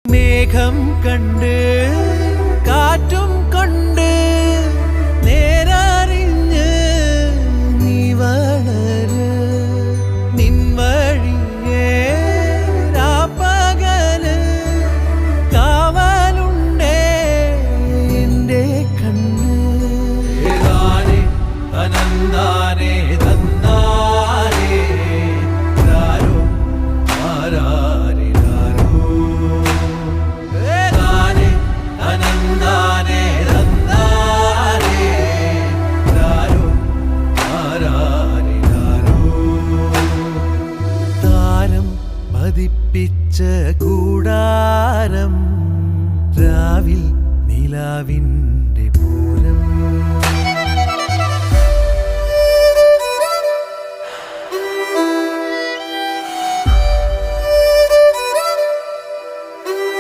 മേഘം കണ്ട് കാറ്റും കൊണ്ട് നേരറിഞ്ഞ് നീ വളര് നിൻ വഴിയേ രാപ്പകല് കാവലുണ്ടേ എൻ്റെ കണ്ണ് അനന്താനേ തന്നാരേ രാരോ ആരാരേ പതിപ്പിച്ച കൂടാരം രാവിൽ നിലാവിൻ